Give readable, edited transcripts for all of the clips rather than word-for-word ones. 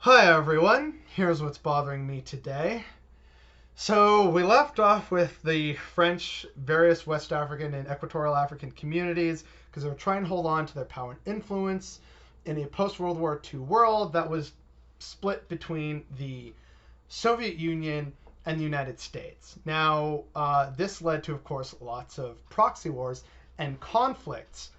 Hi everyone, here's what's bothering me today. So we left off with the French, various West African and Equatorial African communities because they were trying to hold on to their power and influence in a post-World War II world that was split between the Soviet Union and the United States. Now, this led to, of course, lots of proxy wars and conflicts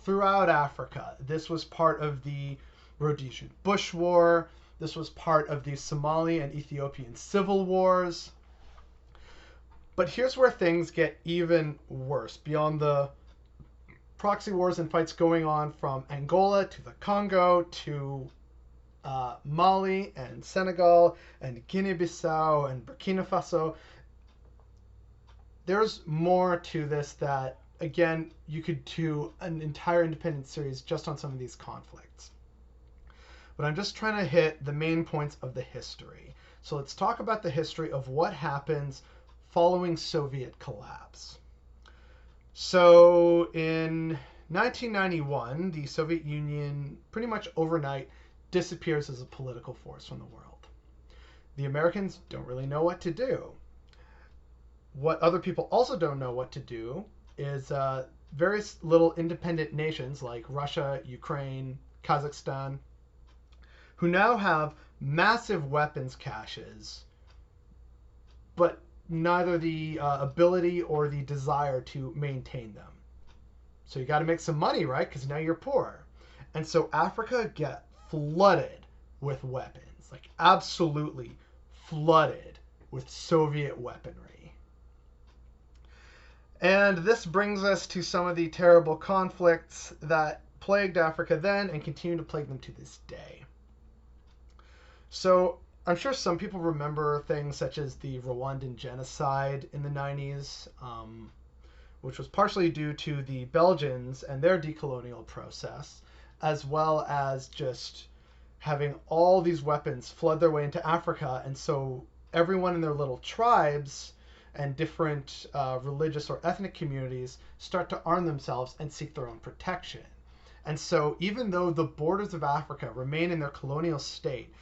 throughout Africa. This was part of the Rhodesian Bush War. This was part of the Somali and Ethiopian civil wars. But here's where things get even worse. Beyond the proxy wars and fights going on from Angola to the Congo to Mali and Senegal and Guinea-Bissau and Burkina Faso, there's more to this that, again, you could do an entire independent series just on some of these conflicts. But I'm just trying to hit the main points of the history. So let's talk about the history of what happens following Soviet collapse. So in 1991, the Soviet Union pretty much overnight disappears as a political force from the world. The Americans don't really know what to do. What other people also don't know what to do is various little independent nations like Russia, Ukraine, Kazakhstan, who now have massive weapons caches, but neither the ability or the desire to maintain them. So you got to make some money, right? Because now you're poor. And so Africa get flooded with weapons, like absolutely flooded with Soviet weaponry. And this brings us to some of the terrible conflicts that plagued Africa then and continue to plague them to this day. So I'm sure some people remember things such as the Rwandan genocide in the 90s, which was partially due to the Belgians and their decolonial process, as well as just having all these weapons flood their way into Africa. And so everyone in their little tribes and different religious or ethnic communities start to arm themselves and seek their own protection. And so even though the borders of Africa remain in their colonial state,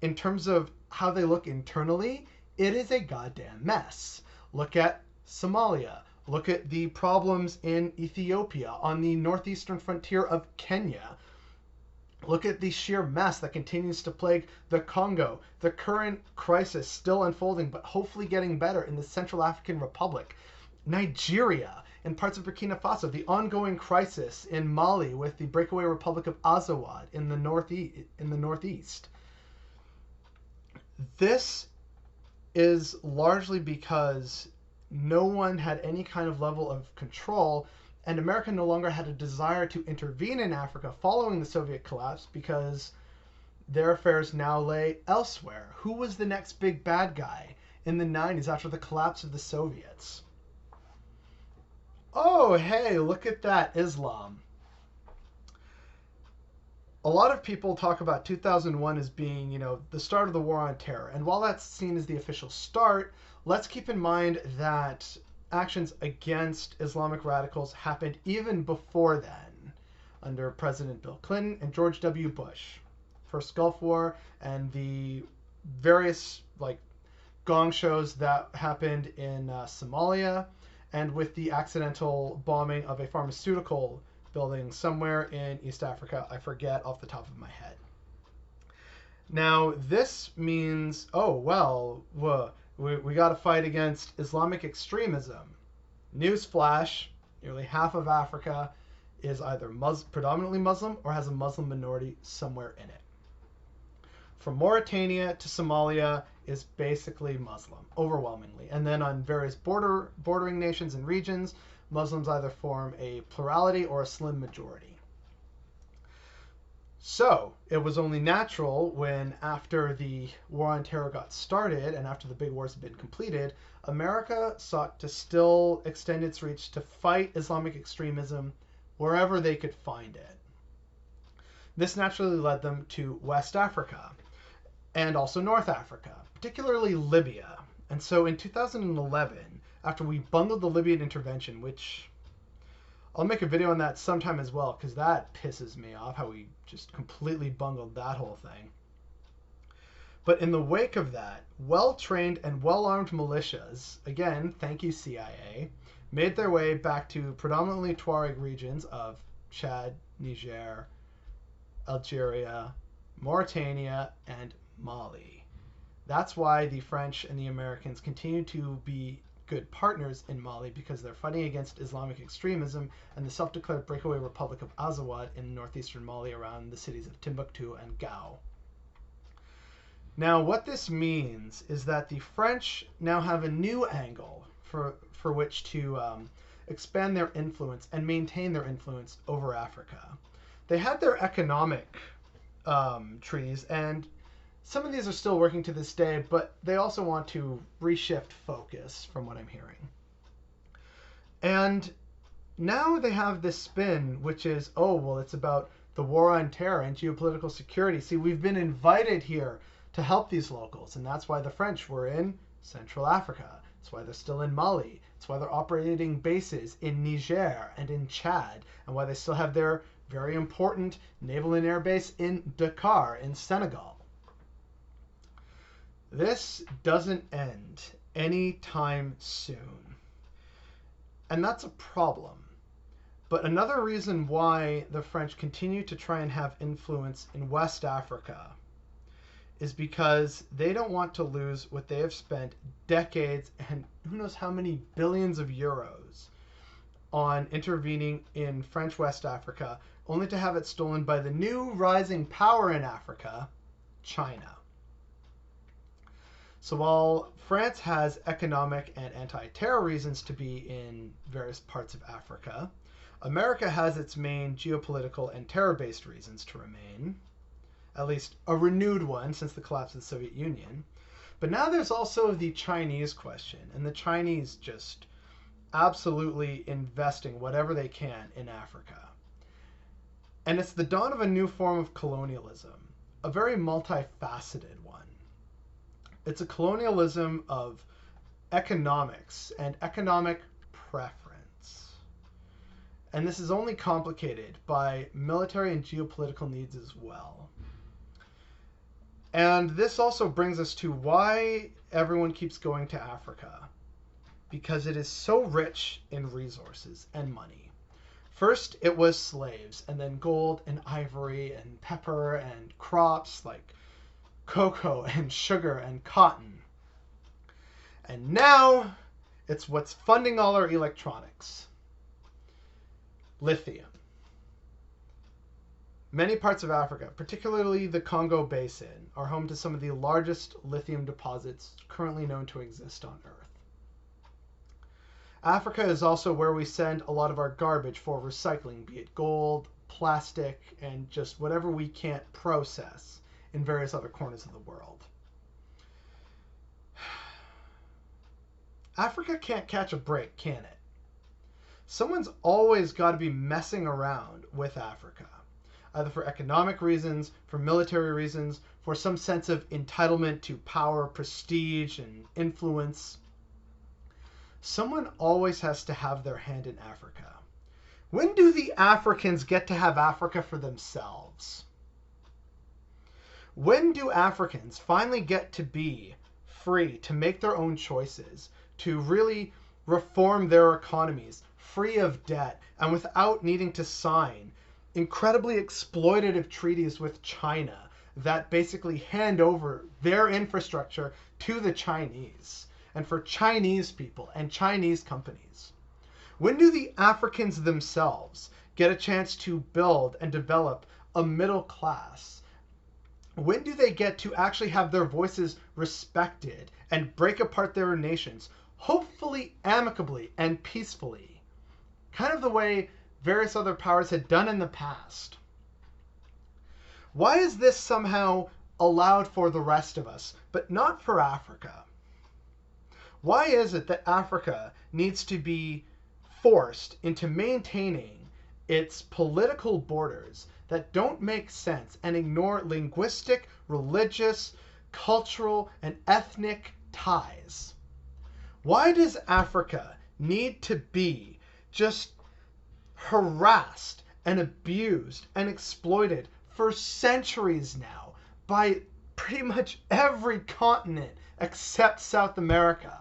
in terms of how they look internally, it is a goddamn mess. Look at Somalia. Look at the problems in Ethiopia, on the northeastern frontier of Kenya. Look at the sheer mess that continues to plague the Congo, the current crisis still unfolding, but hopefully getting better in the Central African Republic, Nigeria, and parts of Burkina Faso, the ongoing crisis in Mali with the breakaway Republic of Azawad in the northeast. This is largely because no one had any kind of level of control, and America no longer had a desire to intervene in Africa following the Soviet collapse because their affairs now lay elsewhere. Who was the next big bad guy in the 90s after the collapse of the Soviets? Oh, hey, look at that, Islam. A lot of people talk about 2001 as being, the start of the war on terror. And while that's seen as the official start, let's keep in mind that actions against Islamic radicals happened even before then, under President Bill Clinton and George W. Bush. First Gulf War and the various gong shows that happened in Somalia, and with the accidental bombing of a pharmaceutical building somewhere in East Africa. I forget off the top of my head. Now, this means, we got to fight against Islamic extremism. Newsflash, nearly half of Africa is either predominantly Muslim or has a Muslim minority somewhere in it. From Mauritania to Somalia is basically Muslim, overwhelmingly. And then on various bordering nations and regions, Muslims either form a plurality or a slim majority. So it was only natural when, after the War on Terror got started and after the big wars had been completed, America sought to still extend its reach to fight Islamic extremism wherever they could find it. This naturally led them to West Africa and also North Africa, particularly Libya. And so in 2011, after we bungled the Libyan intervention, which I'll make a video on that sometime as well, because that pisses me off, how we just completely bungled that whole thing. But in the wake of that, well-trained and well-armed militias, again, thank you CIA, made their way back to predominantly Tuareg regions of Chad, Niger, Algeria, Mauritania, and Mali. That's why the French and the Americans continue to be good partners in Mali, because they're fighting against Islamic extremism and the self-declared breakaway Republic of Azawad in northeastern Mali around the cities of Timbuktu and Gao. Now, what this means is that the French now have a new angle for which to expand their influence and maintain their influence over Africa. They had their economic treaties, and some of these are still working to this day, but they also want to reshift focus from what I'm hearing. And now they have this spin, which is, oh, well, it's about the war on terror and geopolitical security. See, we've been invited here to help these locals, and that's why the French were in Central Africa. That's why they're still in Mali. That's why they're operating bases in Niger and in Chad, and why they still have their very important naval and air base in Dakar in Senegal. This doesn't end anytime soon. And that's a problem. But another reason why the French continue to try and have influence in West Africa is because they don't want to lose what they have spent decades and who knows how many billions of euros on intervening in French West Africa, only to have it stolen by the new rising power in Africa, China. So while France has economic and anti-terror reasons to be in various parts of Africa, America has its main geopolitical and terror-based reasons to remain, at least a renewed one since the collapse of the Soviet Union. But now there's also the Chinese question, and the Chinese just absolutely investing whatever they can in Africa. And it's the dawn of a new form of colonialism, a very multifaceted one. It's a colonialism of economics and economic preference. And this is only complicated by military and geopolitical needs as well. And this also brings us to why everyone keeps going to Africa. Because it is so rich in resources and money. First, it was slaves, and then gold and ivory and pepper and crops like cocoa and sugar and cotton. And now it's what's funding all our electronics. Lithium. Many parts of Africa, particularly the Congo Basin, are home to some of the largest lithium deposits currently known to exist on Earth. Africa is also where we send a lot of our garbage for recycling, be it gold, plastic, and just whatever we can't process in various other corners of the world. Africa can't catch a break, can it? Someone's always got to be messing around with Africa, either for economic reasons, for military reasons, for some sense of entitlement to power, prestige, and influence. Someone always has to have their hand in Africa. When do the Africans get to have Africa for themselves? When do Africans finally get to be free to make their own choices, to really reform their economies, free of debt, and without needing to sign incredibly exploitative treaties with China that basically hand over their infrastructure to the Chinese and for Chinese people and Chinese companies? When do the Africans themselves get a chance to build and develop a middle class? When do they get to actually have their voices respected and break apart their nations, hopefully amicably and peacefully, kind of the way various other powers had done in the past? Why is this somehow allowed for the rest of us, but not for Africa? Why is it that Africa needs to be forced into maintaining its political borders that don't make sense and ignore linguistic, religious, cultural, and ethnic ties? Why does Africa need to be just harassed and abused and exploited for centuries now by pretty much every continent except South America.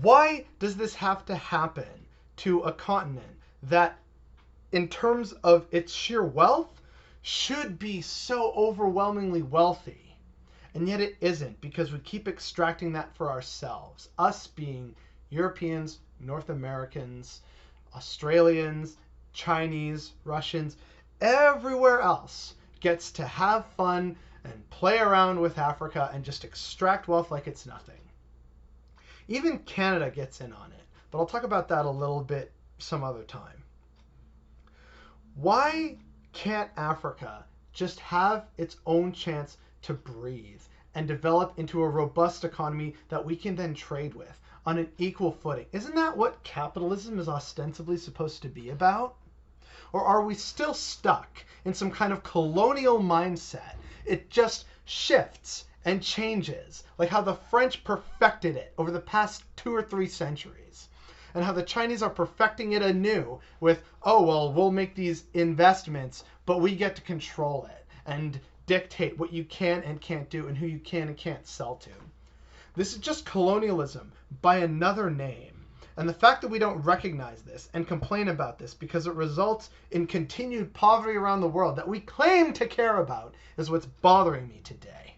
Why does this have to happen to a continent that, in terms of its sheer wealth, should be so overwhelmingly wealthy? And yet it isn't, because we keep extracting that for ourselves. Us being Europeans, North Americans, Australians, Chinese, Russians, everywhere else gets to have fun and play around with Africa and just extract wealth like it's nothing. Even Canada gets in on it, but I'll talk about that a little bit some other time. Why can't Africa just have its own chance to breathe and develop into a robust economy that we can then trade with on an equal footing? Isn't that what capitalism is ostensibly supposed to be about? Or are we still stuck in some kind of colonial mindset? It just shifts and changes, like how the French perfected it over the past 2 or 3 centuries, and how the Chinese are perfecting it anew with, oh, well, we'll make these investments, but we get to control it and dictate what you can and can't do and who you can and can't sell to. This is just colonialism by another name. And the fact that we don't recognize this and complain about this because it results in continued poverty around the world that we claim to care about is what's bothering me today.